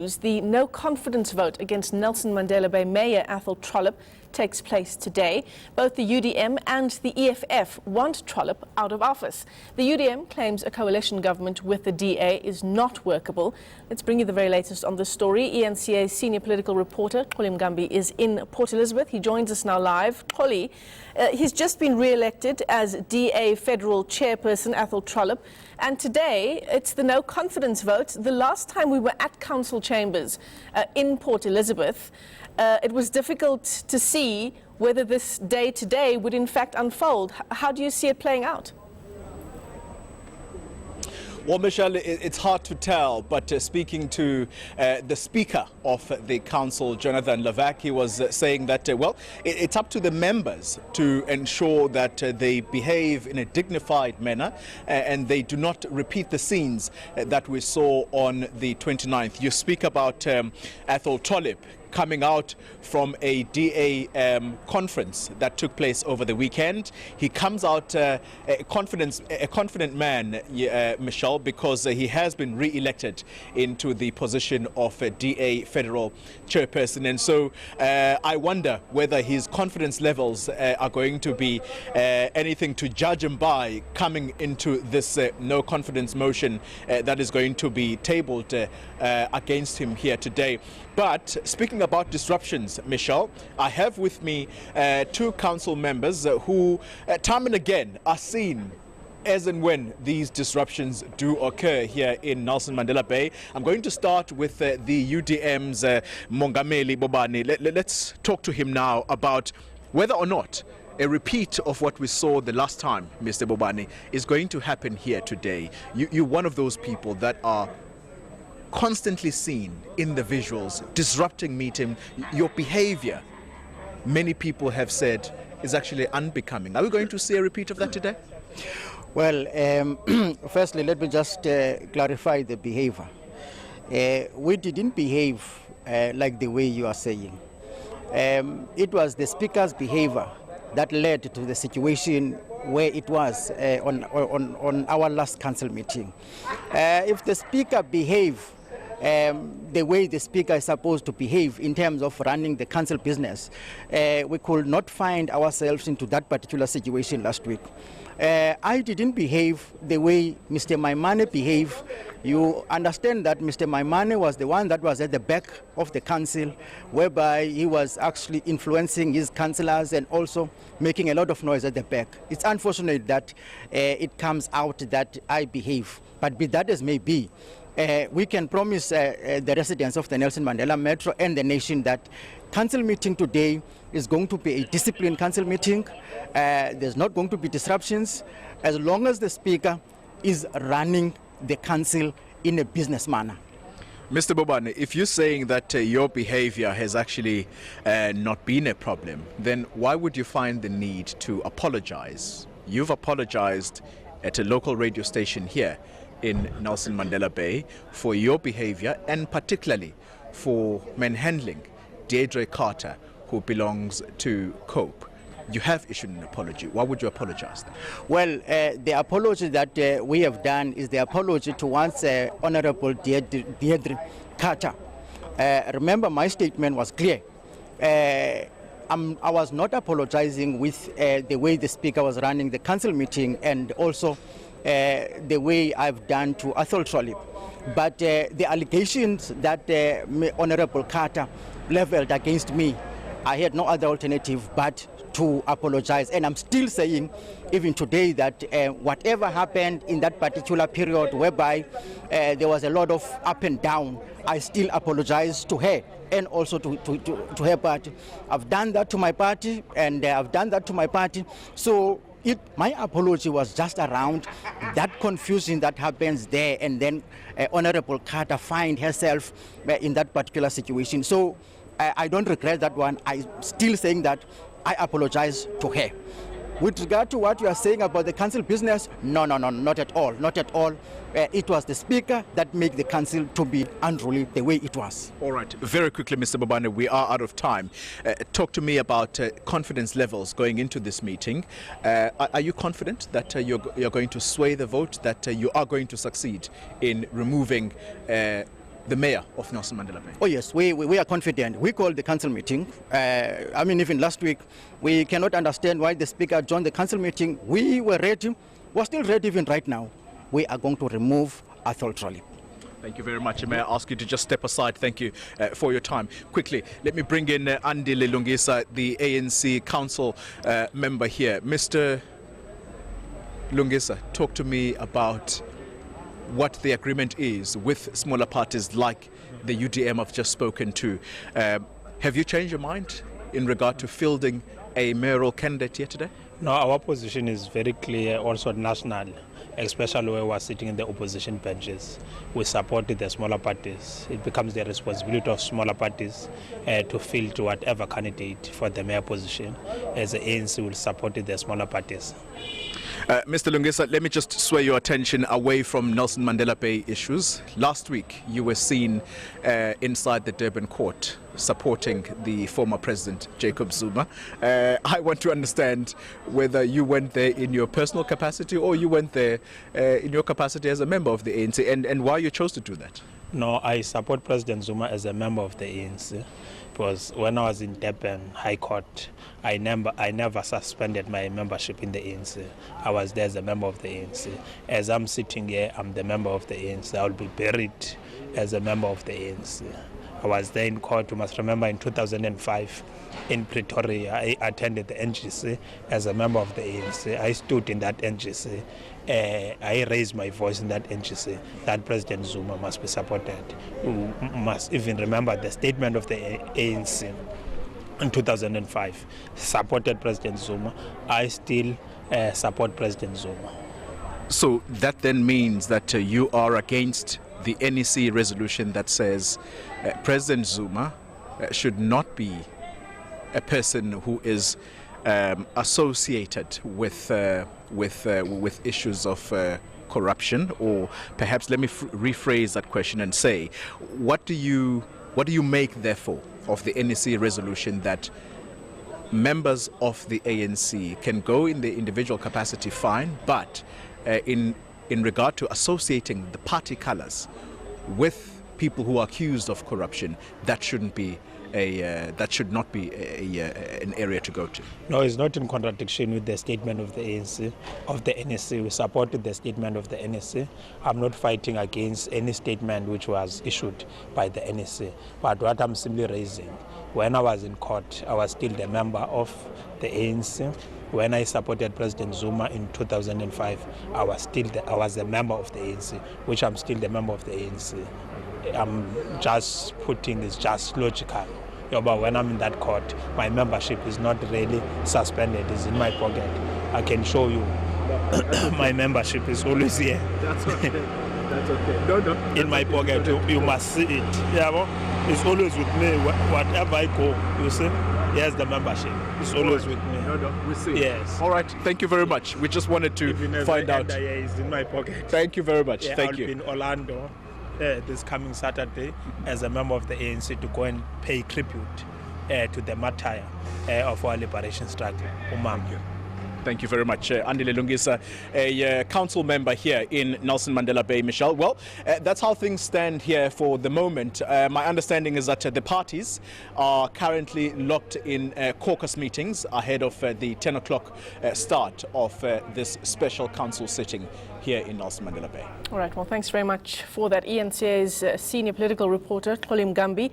The no confidence vote against Nelson Mandela Bay Mayor Athol Trollip takes place today. Both the UDM and the EFF want Trollip out of office. The UDM claims a coalition government with the DA is not workable. Let's bring you the very latest on this story. eNCA's senior political reporter, Xoli Mngambi, is in Port Elizabeth. He joins us now live. Xoli, he's just been re-elected as DA federal chairperson, Athol Trollip. And today, it's the no confidence vote. The last time we were at council chambers in Port Elizabeth, it was difficult to see whether this day today would in fact unfold. How do you see it playing out? Well, Michelle, it's hard to tell, but speaking to the Speaker of the Council, Jonathan Lavac, he was saying that, well, it's up to the members to ensure that they behave in a dignified manner and they do not repeat the scenes that we saw on the 29th. You speak about Athol Trollip coming out from a DA conference that took place over the weekend. He comes out a confident man, Michelle, because he has been re-elected into the position of DA federal chairperson. And so I wonder whether his confidence levels are going to be anything to judge him by coming into this no confidence motion that is going to be tabled against him here today. But speaking about disruptions, Michelle, I have with me two council members who time and again are seen as and when these disruptions do occur here in Nelson Mandela Bay. I'm going to start with the UDM's Mongameli Bobani. Let's talk to him now about whether or not a repeat of what we saw the last time, Mr. Bobani, is going to happen here today. You're one of those people that are constantly seen in the visuals, disrupting meeting. Your behavior, many people have said, is actually unbecoming. Are we going to see a repeat of that today? Well, firstly, let me just clarify the behavior. We didn't behave like the way you are saying. It was the Speaker's behavior that led to the situation where it was on our last council meeting. If the Speaker behaved the way the Speaker is supposed to behave in terms of running the council business, we could not find ourselves into that particular situation last week. I didn't behave the way Mr. Maimane behaved. You understand that Mr. Maimane was the one that was at the back of the council, whereby he was actually influencing his councillors and also making a lot of noise at the back. It's unfortunate that it comes out that I behave, but be that as may be, we can promise the residents of the Nelson Mandela Metro and the nation that council meeting today is going to be a disciplined council meeting. There's not going to be disruptions as long as the Speaker is running the council in a business manner. Mr. Bobani, if you're saying that your behavior has actually not been a problem, then why would you find the need to apologize? You've apologized at a local radio station here in Nelson Mandela Bay for your behavior and particularly for manhandling Deirdre Carter, who belongs to COPE. You have issued an apology. Why would you apologize then? Well, the apology that we have done is the apology towards Honorable Deirdre Carter. Remember, my statement was clear. I was not apologizing with the way the Speaker was running the council meeting and also the way I've done to Athol Trollip. But the allegations that Honorable Carter leveled against me, I had no other alternative but to apologize. And I'm still saying, even today, that whatever happened in that particular period whereby there was a lot of up and down, I still apologize to her and also to her party. I've done that to my party and I've done that to my party. So my apology was just around that confusion that happens there, and then Honorable Carter find herself in that particular situation. So I don't regret that one. I'm still saying that I apologize to her. With regard to what you are saying about the council business, no, not at all, not at all. It was the Speaker that made the council to be unruly the way it was. All right, very quickly, Mr. Bobani, we are out of time. Talk to me about confidence levels going into this meeting. Are you confident that you're going to sway the vote, that you are going to succeed in removing the mayor of Nelson Mandela Bay? Oh yes, we are confident. We called the council meeting. Even last week, we cannot understand why the speaker joined the council meeting. We were ready. We're still ready even right now. We are going to remove Athol Trollip. Thank you very much. May I ask you to just step aside? Thank you for your time. Quickly, let me bring in Andile Lungisa, the ANC council member here. Mr. Lungisa, talk to me about what the agreement is with smaller parties like the UDM I've just spoken to. Have you changed your mind in regard to fielding a mayoral candidate here today? No, our position is very clear, also national, especially where we're sitting in the opposition benches. We supported the smaller parties. It becomes the responsibility of smaller parties to field whatever candidate for the mayor position, as the ANC will support the smaller parties. Mr. Lungisa, let me just sway your attention away from Nelson Mandela Bay issues. Last week, you were seen inside the Durban court supporting the former president, Jacob Zuma. I want to understand whether you went there in your personal capacity or you went there in your capacity as a member of the ANC, and why you chose to do that. No, I support President Zuma as a member of the ANC. Because when I was in Durban High Court, I never suspended my membership in the ANC. I was there as a member of the ANC. As I'm sitting here, I'm the member of the ANC. I will be buried as a member of the ANC. I was there in court, you must remember, in 2005 in Pretoria. I attended the NGC as a member of the ANC. I stood in that NGC. I raised my voice in that NGC that President Zuma must be supported. You must even remember the statement of the ANC in 2005 supported President Zuma. I still support President Zuma. So that then means that you are against the NEC resolution that says President Zuma should not be a person who is associated with issues of corruption, or perhaps let me rephrase that question and say, what do you make therefore of the NEC resolution that members of the ANC can go in their individual capacity fine, but in regard to associating the party colors with people who are accused of corruption, that should not be an area to go to? No, it's not in contradiction with the statement of the ANC, of the NEC. We supported the statement of the NEC. I'm not fighting against any statement which was issued by the NEC. But what I'm simply raising, when I was in court, I was still the member of the ANC. When I supported President Zuma in 2005, I was a member of the ANC, which I'm still the member of the ANC. I'm just putting it's just logical. Yeah, but when I'm in that court, my membership is not really suspended. It's in my pocket. I can show you. My membership is always here. That's okay. That's okay. No. In my pocket, you must see it. Yeah, well, it's always with me. Whatever I go, you see. Here's the membership. It's always with me. No, we see. Yes. All right. Thank you very much. We just wanted to find out. It's in my pocket. Thank you very much. Yeah, Thank I'll you. be in Orlando this coming Saturday as a member of the ANC to go and pay tribute to the martyr of our liberation struggle. Thank you very much, Andile Lungisa, a council member here in Nelson Mandela Bay, Michelle. Well, that's how things stand here for the moment. My understanding is that the parties are currently locked in caucus meetings ahead of the 10 o'clock start of this special council sitting here in Nelson Mandela Bay. All right, well, thanks very much for that. eNCA's senior political reporter, Xoli Mngambi.